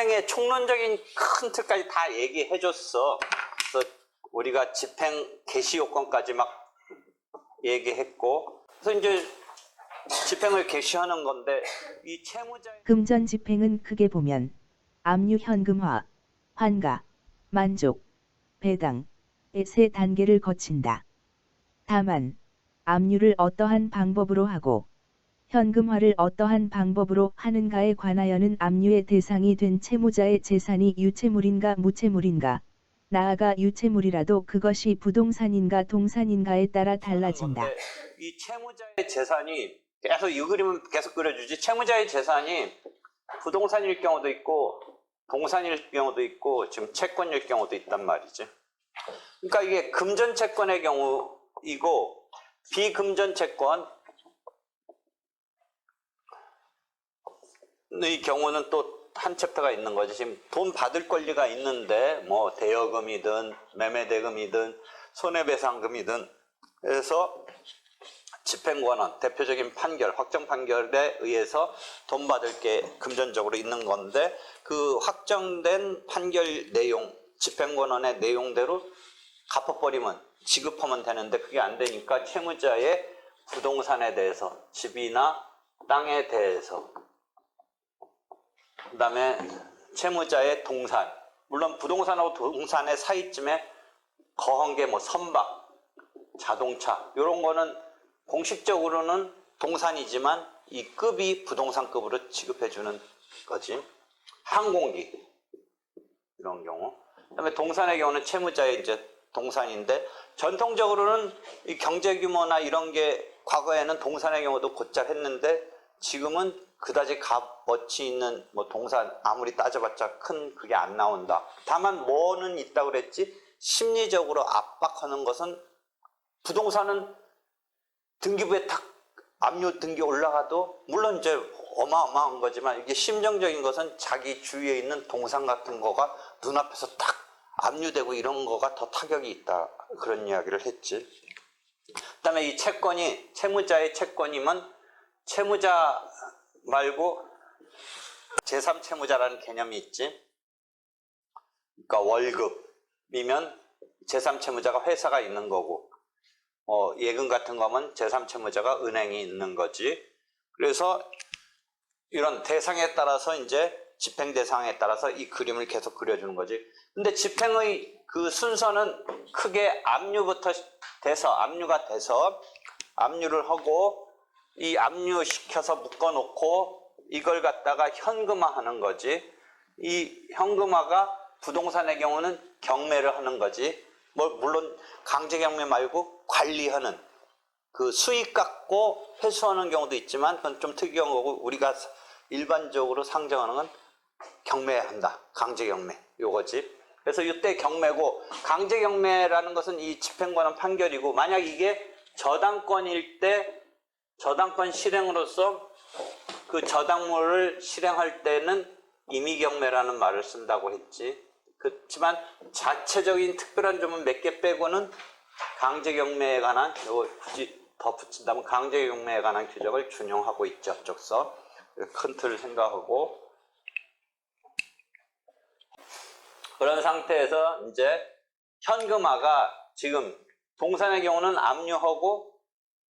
집행의 총론적인 큰 틀까지 다 얘기해 줬어. 그래서 우리가 집행 개시 요건까지 막 얘기했고, 그래서 이제 집행을 개시하는 건데, 이 채무자의 금전 집행은 크게 보면 압류 현금화, 환가, 만족, 배당의 세 단계를 거친다. 다만 압류를 어떠한 방법으로 하고 현금화를 어떠한 방법으로 하는가에 관하여는 압류의 대상이 된 채무자의 재산이 유채물인가 무채물인가, 나아가 유채물이라도 그것이 부동산인가 동산인가에 따라 달라진다. 건데, 이 채무자의 재산이 계속 이 그림은 계속 그려주지. 채무자의 재산이 부동산일 경우도 있고 동산일 경우도 있고 지금 채권일 경우도 있단 말이지. 그러니까 이게 금전 채권의 경우이고 비금전 채권의 경우는 또 한 챕터가 있는 거지. 지금 돈 받을 권리가 있는데 뭐 대여금이든 매매대금이든 손해배상금이든, 그래서 집행권은 대표적인 판결, 확정 판결에 의해서 돈 받을 게 금전적으로 있는 건데, 그 확정된 판결 내용, 집행권의 내용대로 갚아버리면, 지급하면 되는데 그게 안 되니까 채무자의 부동산에 대해서, 집이나 땅에 대해서, 그 다음에 채무자의 동산, 물론 부동산하고 동산의 사이쯤에 거한 게 뭐 선박, 자동차 이런 거는 공식적으로는 동산이지만 이 급이 부동산급으로 지급해주는 거지. 항공기 이런 경우. 그다음에 동산의 경우는 채무자의 이제 동산인데, 전통적으로는 이 경제 규모나 이런 게 과거에는 동산의 경우도 곧잘 했는데 지금은 그다지 값어치 있는 뭐 동산 아무리 따져봤자 큰 그게 안 나온다. 다만 뭐는 있다고 그랬지? 심리적으로 압박하는 것은, 부동산은 등기부에 탁 압류 등기 올라가도 물론 이제 어마어마한 거지만, 이게 심정적인 것은 자기 주위에 있는 동산 같은 거가 눈앞에서 딱 압류되고 이런 거가 더 타격이 있다, 그런 이야기를 했지. 그다음에 이 채권이 채무자의 채권이면 채무자 말고 제3채무자라는 개념이 있지. 그러니까 월급이면 제3채무자가 회사가 있는 거고, 예금 같은 거면 제3채무자가 은행이 있는 거지. 그래서 이런 대상에 따라서 이제 집행 대상에 따라서 이 그림을 계속 그려주는 거지. 근데 집행의 그 순서는 크게 압류가 돼서 압류를 하고, 이 압류시켜서 묶어놓고 이걸 갖다가 현금화하는 거지. 이 현금화가 부동산의 경우는 경매를 하는 거지. 물론 강제경매 말고 관리하는, 그 수익 갖고 회수하는 경우도 있지만 그건 좀 특이한 거고, 우리가 일반적으로 상정하는 건 경매한다, 강제경매 요거지. 그래서 이때 경매고, 강제경매라는 것은 이 집행권은 판결이고, 만약 이게 저당권일 때 저당권 실행으로서 그 저당물을 실행할 때는 임의경매라는 말을 쓴다고 했지. 그렇지만 자체적인 특별한 점은 몇 개 빼고는 강제경매에 관한, 이거 굳이 더 붙인다면 강제경매에 관한 규정을 준용하고 있죠. 앞쪽서 큰 틀을 생각하고, 그런 상태에서 이제 현금화가, 지금 동산의 경우는 압류하고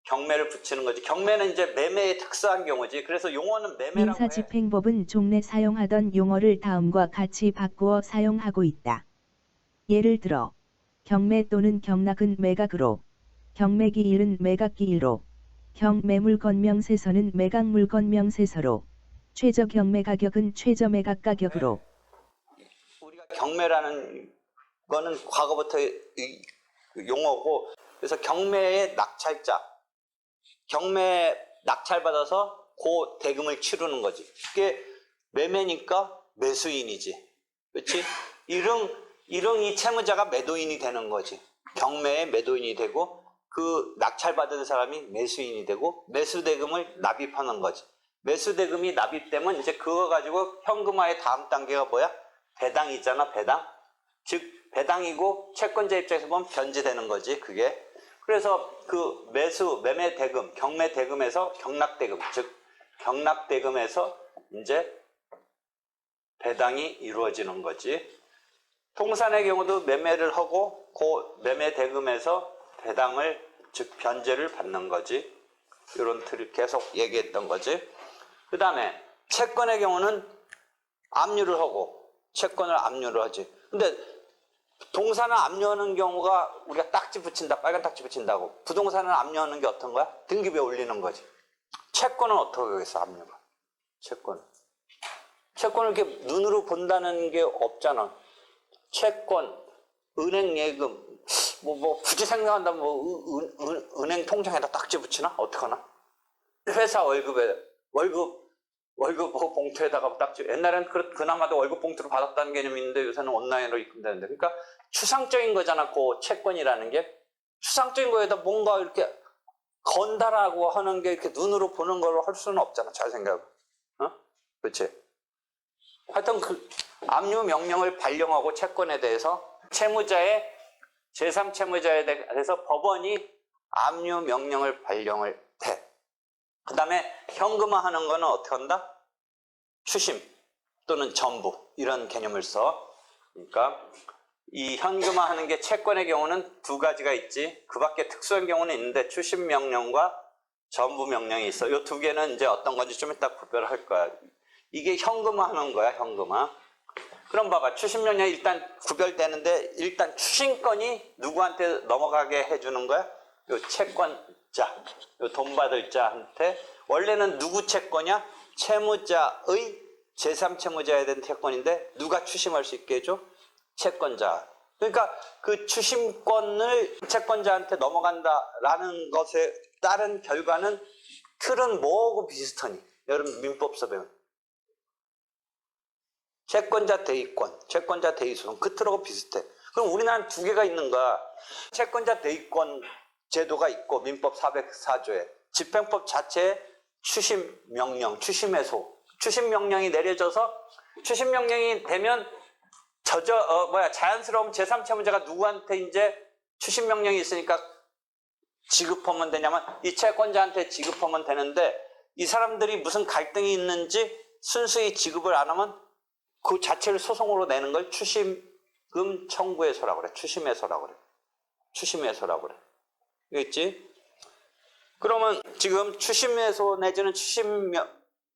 경매를 붙이는 거지. 경매는 이제 매매의 특수한 경우지. 그래서 용어는 매매라고 해. 민사집행법은 종래 사용하던 용어를 다음과 같이 바꾸어 사용하고 있다. 예를 들어 경매 또는 경락은 매각으로, 경매기일은 매각기일로, 경매물건명세서는 매각물건명세서로, 최저 경매 가격은 최저 매각 가격으로. 우리가 경매라는 거는 과거부터 용어고, 그래서 경매의 낙찰자, 경매 낙찰받아서 그 대금을 치르는 거지. 그게 매매니까 매수인이지. 그렇지? 일흥 이 채무자가 매도인이 되는 거지. 경매의 매도인이 되고, 그 낙찰받은 사람이 매수인이 되고, 매수대금을 납입하는 거지. 매수대금이 납입되면 이제 그거 가지고 현금화의 다음 단계가 뭐야? 배당이잖아, 배당. 즉 배당이고, 채권자 입장에서 보면 변제되는 거지, 그게. 그래서 그 매매 대금, 경매 대금에서 경락 대금, 즉 경락 대금에서 이제 배당이 이루어지는 거지. 통산의 경우도 매매를 하고 그 매매 대금에서 배당을 즉 변제를 받는 거지. 이런 틀을 계속 얘기했던 거지. 그 다음에 채권의 경우는 압류를 하고 채권을 압류를 하지. 근데 동산을 압류하는 경우가 우리가 딱지 붙인다, 빨간 딱지 붙인다고. 부동산을 압류하는 게 어떤 거야? 등급에 올리는 거지. 채권은 어떻게 하겠어, 압류가? 채권을 이렇게 눈으로 본다는 게 없잖아. 채권, 은행 예금, 뭐 굳이 생각한다면 은행 통장에다 딱지 붙이나? 어떡하나? 회사 월급 봉투에다가 딱지. 옛날엔 그나마도 월급 봉투로 받았다는 개념이 있는데 요새는 온라인으로 입금되는데. 그러니까 추상적인 거잖아, 그 채권이라는 게. 추상적인 거에다 뭔가 이렇게 건다라고 하는 게 이렇게 눈으로 보는 걸로 할 수는 없잖아, 잘 생각해. 어? 그렇지? 하여튼 그 압류 명령을 발령하고 채권에 대해서 채무자의 제3채무자에 대해서 법원이 압류 명령을 발령을 해. 그 다음에 현금화하는 거는 어떻게 한다? 추심 또는 전부 이런 개념을 써. 그러니까 이 현금화하는 게 채권의 경우는 두 가지가 있지. 그 밖에 특수한 경우는 있는데 추심 명령과 전부 명령이 있어. 이 두 개는 이제 어떤 건지 좀 이따 구별할 거야. 이게 현금화하는 거야, 현금화. 그럼 봐봐, 추심 명령이 일단 구별되는데 일단 추심권이 누구한테 넘어가게 해주는 거야? 요 채권자, 요 돈 받을 자한테. 원래는 누구 채권이야? 채무자의 제3채무자에 대한 채권인데 누가 추심할 수 있게 해줘? 채권자. 그러니까 그 추심권을 채권자한테 넘어간다라는 것에 따른 결과는 틀은 뭐하고 비슷하니? 여러분 민법서 배운 채권자 대의권, 채권자 대의소송 그 틀하고 비슷해. 그럼 우리나라는 두 개가 있는 거야. 채권자 대의권 제도가 있고 민법 404조에 집행법 자체에 추심 명령, 추심해소, 추심 명령이 내려져서 추심 명령이 되면 자연스러운 제3채무자가 누구한테 이제 추심 명령이 있으니까 지급하면 되냐면 이 채권자한테 지급하면 되는데 이 사람들이 무슨 갈등이 있는지 순수히 지급을 안 하면 그 자체를 소송으로 내는 걸 추심금 청구해소라고 그래. 추심해소라고 그래. 추심해소라고 그래. 알겠지? 그러면 지금 추심해소 내지는 추심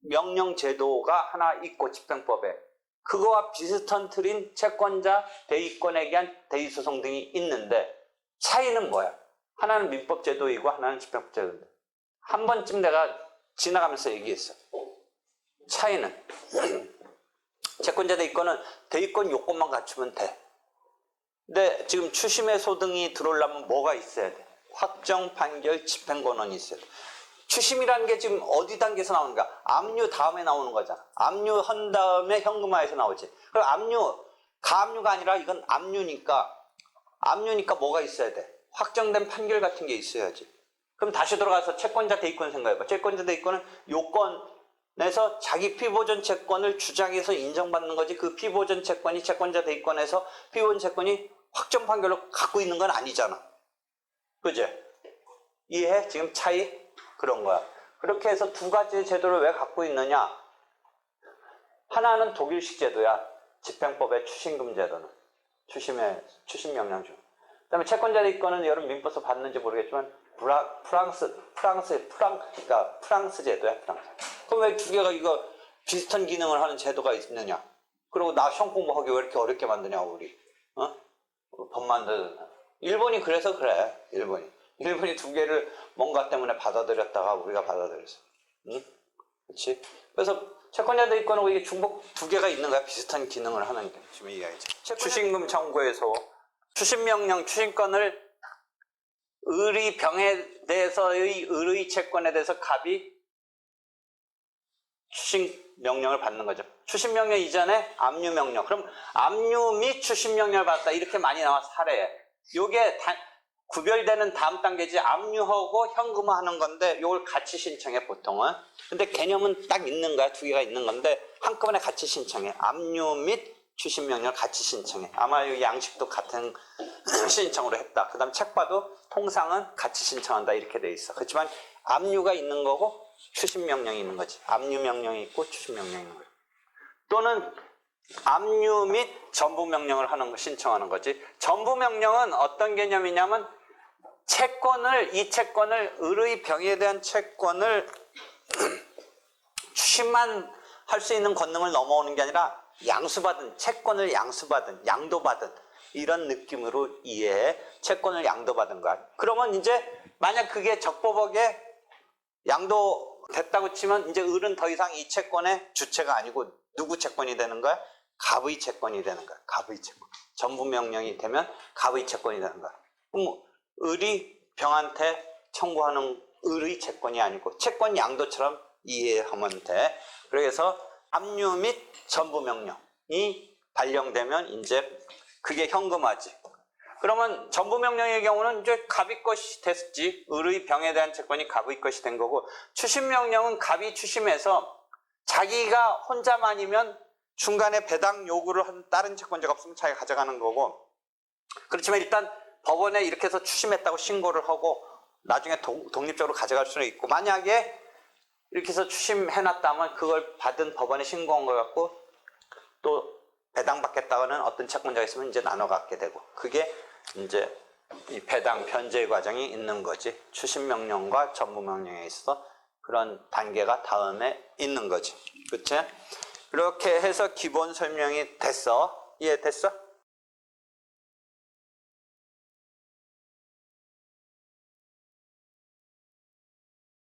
명령 제도가 하나 있고 집행법에 그거와 비슷한 틀인 채권자 대의권에 대한 대의소송 등이 있는데 차이는 뭐야? 하나는 민법 제도이고 하나는 집행법 제도인데 한 번쯤 내가 지나가면서 얘기했어. 차이는 채권자 대의권은 대의권 요건만 갖추면 돼. 근데 지금 추심해소 등이 들어오려면 뭐가 있어야 돼? 확정 판결 집행권원이 있어야 돼. 추심이라는 게 지금 어디 단계에서 나오는가? 압류 다음에 나오는 거잖아. 압류한 다음에 현금화해서 나오지. 그럼 가압류가 아니라 이건 압류니까 뭐가 있어야 돼? 확정된 판결 같은 게 있어야지. 그럼 다시 돌아가서 채권자 대의권 생각해봐. 채권자 대의권은 요건에서 자기 피보전 채권을 주장해서 인정받는 거지. 그 피보전 채권이 채권자 대의권에서 피보전 채권이 확정 판결로 갖고 있는 건 아니잖아. 그제? 이해해? 지금 차이? 그런 거야. 그렇게 해서 두 가지 제도를 왜 갖고 있느냐? 하나는 독일식 제도야. 집행법의 추심금 제도는. 추심명령 중. 그 다음에 채권자 대의권은 여러분 민법서 봤는지 모르겠지만 프랑스 제도야. 프랑스. 그럼 왜 두 개가 이거 비슷한 기능을 하는 제도가 있느냐? 그리고 나 시험 공부하기 왜 이렇게 어렵게 만드냐고 우리. 법 만드는 일본이 그래서 그래. 일본이 두 개를 뭔가 때문에 받아들였다가 우리가 받아들였어. 응? 그렇지? 그래서 채권자 대의권하고 이게 중복 두 개가 있는 거야. 비슷한 기능을 하는 게 지금 이야기죠. 추심금 청구에서 추심명령 추심권을 의리병에 대해서의 의의 채권에 대해서 갑이 추심명령을 받는 거죠. 추심명령 이전에 압류명령. 그럼 압류 및 추심명령을 받았다. 이렇게 많이 나와 사례에. 요게 구별되는 다음 단계지. 압류하고 현금화하는 건데 이걸 같이 신청해 보통은. 근데 개념은 딱 있는 거야. 두 개가 있는 건데 한꺼번에 같이 신청해. 압류 및 추심명령을 같이 신청해. 아마 이 양식도 같은 신청으로 했다. 그 다음 책 봐도 통상은 같이 신청한다 이렇게 돼 있어. 그렇지만 압류가 있는 거고 추심명령이 있는 거지. 압류명령이 있고 추심명령이 있는 거야. 또는 압류 및 전부 명령을 하는 거 신청하는 거지. 전부 명령은 어떤 개념이냐면 이 채권을 의의 병에 대한 채권을 추심만 할 수 있는 권능을 넘어오는 게 아니라 양수받은 채권을 양도받은 이런 느낌으로 이해해. 채권을 양도받은 거야. 그러면 이제 만약 그게 적법하게 양도됐다고 치면 이제 을은 더 이상 이 채권의 주체가 아니고 누구 채권이 되는 거야? 갑의 채권이 되는 거야. 갑의 채권. 전부 명령이 되면 갑의 채권이 되는 거야. 그럼 을이 병한테 청구하는 을의 채권이 아니고 채권 양도처럼 이해하면 돼. 그래서 압류 및 전부 명령이 발령되면 이제 그게 현금화지. 그러면 전부 명령의 경우는 이제 갑의 것이 됐지. 을의 병에 대한 채권이 갑의 것이 된 거고, 추심 명령은 갑이 추심해서 자기가 혼자만이면 중간에 배당 요구를 한 다른 채권자가 없으면 자기가 가져가는 거고, 그렇지만 일단 법원에 이렇게 해서 추심했다고 신고를 하고 나중에 독립적으로 가져갈 수는 있고, 만약에 이렇게 해서 추심해놨다면 그걸 받은 법원에 신고한 걸 갖고 또 배당받겠다는 어떤 채권자가 있으면 이제 나눠 갖게 되고, 그게 이제 이 배당 변제 과정이 있는 거지. 추심 명령과 전부 명령에 있어서 그런 단계가 다음에 있는 거지. 그치? 그렇게 해서 기본 설명이 됐어. 이해됐어?